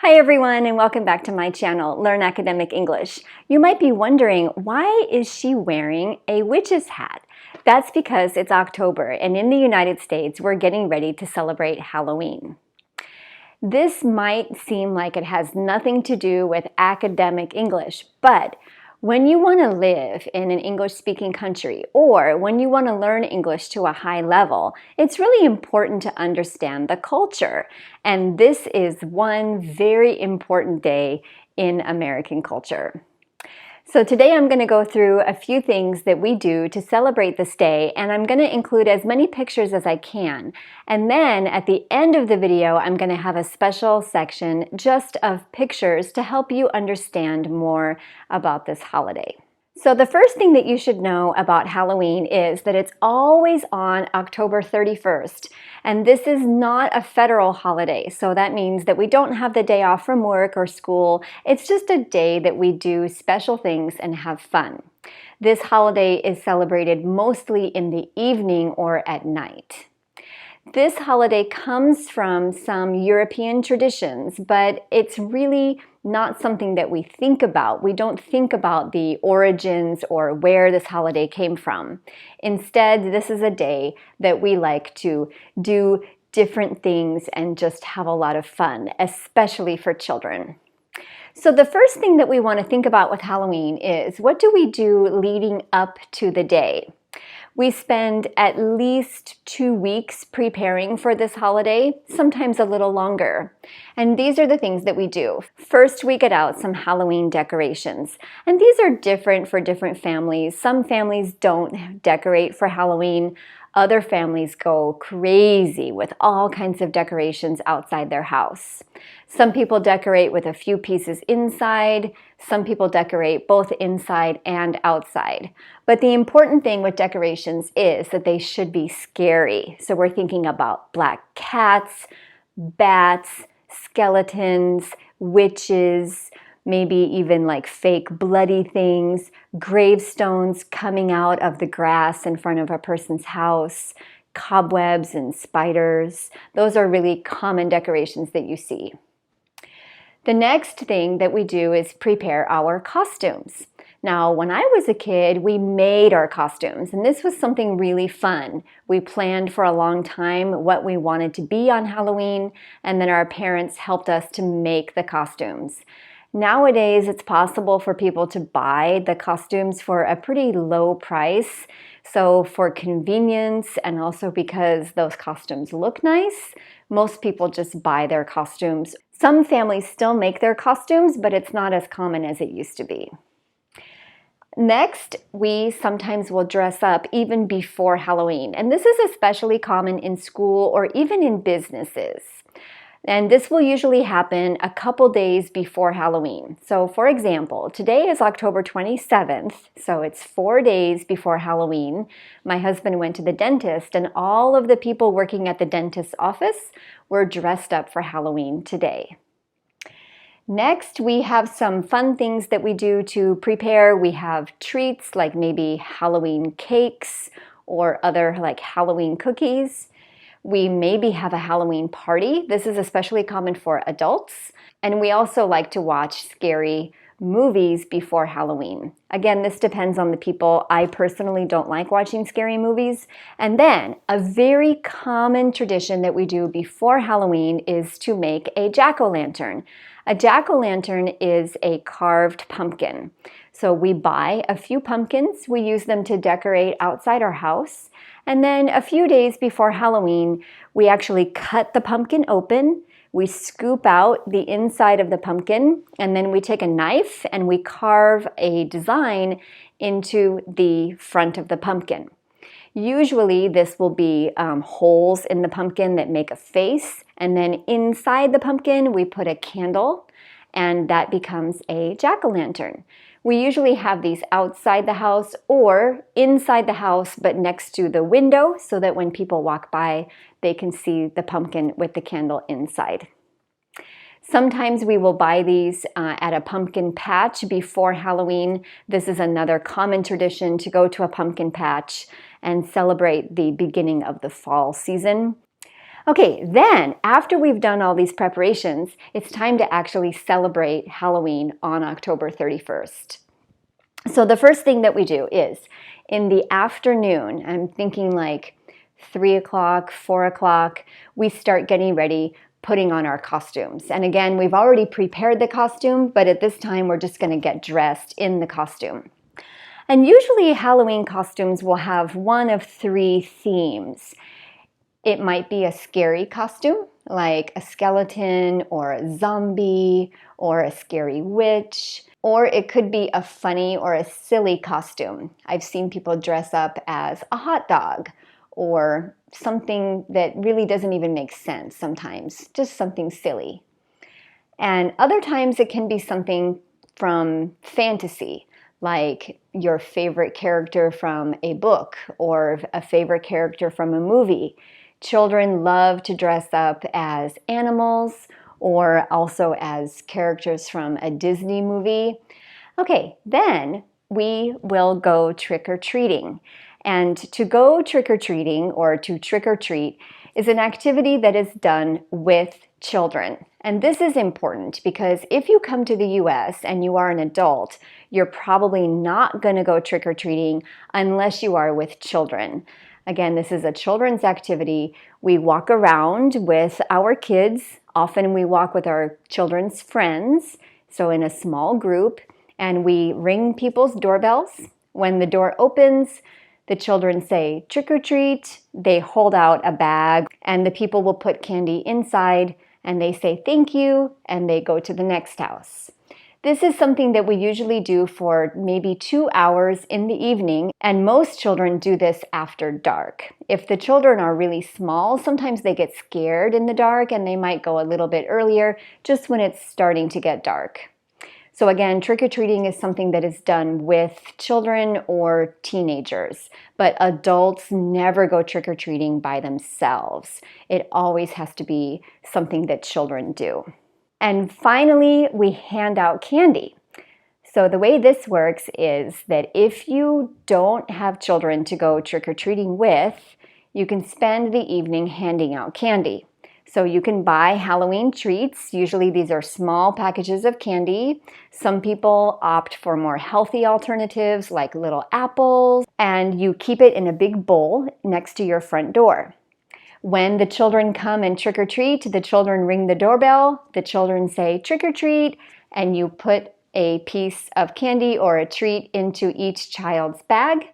Hi everyone, and welcome back to my channel, Learn Academic English. You might be wondering, why is she wearing a witch's hat? That's because it's October, and in the United States, we're getting ready to celebrate Halloween. This might seem like it has nothing to do with academic English, but when you want to live in an English-speaking country or when you want to learn English to a high level, it's really important to understand the culture. And this is one very important day in American culture. So today I'm going to go through a few things that we do to celebrate this day, and I'm going to include as many pictures as I can. And then at the end of the video, I'm going to have a special section just of pictures to help you understand more about this holiday. So the first thing that you should know about Halloween is that it's always on October 31st. And this is not a federal holiday, so that means that we don't have the day off from work or school. It's just a day that we do special things and have fun. This holiday is celebrated mostly in the evening or at night. This holiday comes from some European traditions, but it's really not something that we think about. We don't think about the origins or where this holiday came from. Instead, this is a day that we like to do different things and just have a lot of fun, especially for children. So the first thing that we want to think about with Halloween is, what do we do leading up to the day? We spend at least 2 weeks preparing for this holiday, sometimes a little longer. And these are the things that we do. First, we get out some Halloween decorations. And these are different for different families. Some families don't decorate for Halloween. Other families go crazy with all kinds of decorations outside their house. Some people decorate with a few pieces inside. Some people decorate both inside and outside. But the important thing with decorations is that they should be scary. So we're thinking about black cats, bats, skeletons, witches, maybe even like fake bloody things, gravestones coming out of the grass in front of a person's house, cobwebs and spiders. Those are really common decorations that you see. The next thing that we do is prepare our costumes. Now, when I was a kid, we made our costumes, and this was something really fun. We planned for a long time what we wanted to be on Halloween, and then our parents helped us to make the costumes. Nowadays, it's possible for people to buy the costumes for a pretty low price. So for convenience and also because those costumes look nice, most people just buy their costumes. Some families still make their costumes, but it's not as common as it used to be. Next, we sometimes will dress up even before Halloween. And this is especially common in school or even in businesses. And this will usually happen a couple days before Halloween. So for example, today is October 27th, so it's 4 days before Halloween. My husband went to the dentist, and all of the people working at the dentist's office were dressed up for Halloween today. Next, we have some fun things that we do to prepare. We have treats like maybe Halloween cakes or other like Halloween cookies. We maybe have a Halloween party. This is especially common for adults. And we also like to watch scary movies before Halloween. Again, this depends on the people. I personally don't like watching scary movies. And then a very common tradition that we do before Halloween is to make a jack-o'-lantern. A jack-o'-lantern is a carved pumpkin. So we buy a few pumpkins. We use them to decorate outside our house. And then a few days before Halloween, we actually cut the pumpkin open. We scoop out the inside of the pumpkin, and then we take a knife and we carve a design into the front of the pumpkin. Usually this will be holes in the pumpkin that make a face, and then inside the pumpkin we put a candle, and that becomes a jack-o'-lantern. We usually have these outside the house or inside the house, but next to the window so that when people walk by, they can see the pumpkin with the candle inside. Sometimes we will buy these at a pumpkin patch before Halloween. This is another common tradition, to go to a pumpkin patch and celebrate the beginning of the fall season. Okay, then after we've done all these preparations, it's time to actually celebrate Halloween on October 31st. So the first thing that we do is in the afternoon, I'm thinking like 3 o'clock, 4 o'clock, we start getting ready, putting on our costumes. And again, we've already prepared the costume, but at this time we're just going to get dressed in the costume. And usually Halloween costumes will have one of 3 themes. It might be a scary costume, like a skeleton or a zombie or a scary witch, or it could be a funny or a silly costume. I've seen people dress up as a hot dog or something that really doesn't even make sense sometimes, just something silly. And other times it can be something from fantasy, like your favorite character from a book or a favorite character from a movie. Children love to dress up as animals or also as characters from a Disney movie. Okay, then we will go trick-or-treating. And to go trick-or-treating or to trick-or-treat is an activity that is done with children. And this is important because if you come to the US and you are an adult, you're probably not going to go trick-or-treating unless you are with children. Again, this is a children's activity. We walk around with our kids. Often we walk with our children's friends, so in a small group, and we ring people's doorbells. When the door opens, the children say, "Trick or treat." They hold out a bag, and the people will put candy inside, and they say thank you, and they go to the next house. This is something that we usually do for maybe 2 hours in the evening, and most children do this after dark. If the children are really small, sometimes they get scared in the dark and they might go a little bit earlier, just when it's starting to get dark. So again, trick-or-treating is something that is done with children or teenagers, but adults never go trick-or-treating by themselves. It always has to be something that children do. And finally, we hand out candy. So the way this works is that if you don't have children to go trick-or-treating with, you can spend the evening handing out candy. So you can buy Halloween treats. Usually these are small packages of candy. Some people opt for more healthy alternatives like little apples, and you keep it in a big bowl next to your front door. When the children come and trick-or-treat, the children ring the doorbell, the children say trick-or-treat, and you put a piece of candy or a treat into each child's bag.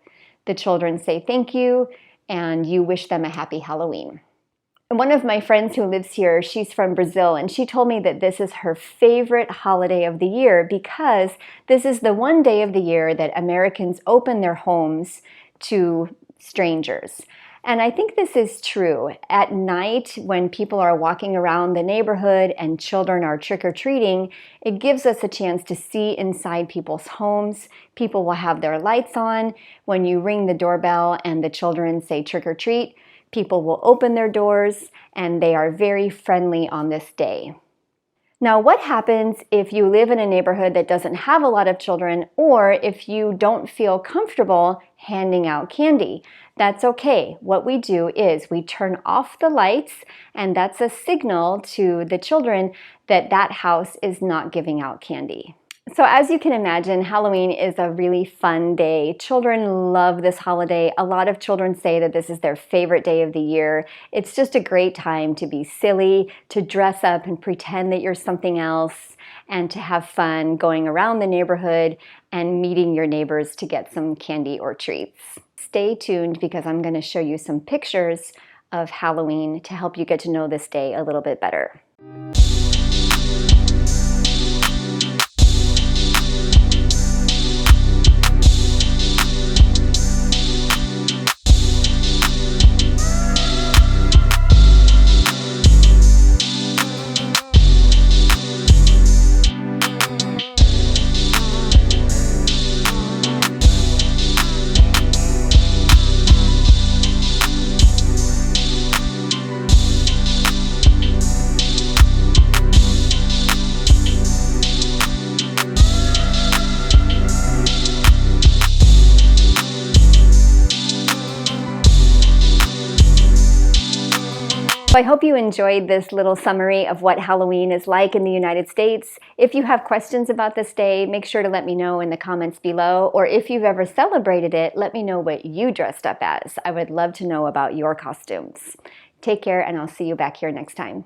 The children say thank you, and you wish them a happy Halloween. And one of my friends who lives here, she's from Brazil, and she told me that this is her favorite holiday of the year because this is the one day of the year that Americans open their homes to strangers. And I think this is true. At night, when people are walking around the neighborhood and children are trick-or-treating, it gives us a chance to see inside people's homes. People will have their lights on. When you ring the doorbell and the children say trick-or-treat, people will open their doors, and they are very friendly on this day. Now, what happens if you live in a neighborhood that doesn't have a lot of children, or if you don't feel comfortable handing out candy? That's okay. What we do is we turn off the lights, and that's a signal to the children that that house is not giving out candy. So as you can imagine, Halloween is a really fun day. Children love this holiday. A lot of children say that this is their favorite day of the year. It's just a great time to be silly, to dress up and pretend that you're something else, and to have fun going around the neighborhood and meeting your neighbors to get some candy or treats. Stay tuned because I'm going to show you some pictures of Halloween to help you get to know this day a little bit better. I hope you enjoyed this little summary of what Halloween is like in the United States. If you have questions about this day, make sure to let me know in the comments below, or if you've ever celebrated it, let me know what you dressed up as. I would love to know about your costumes. Take care, and I'll see you back here next time.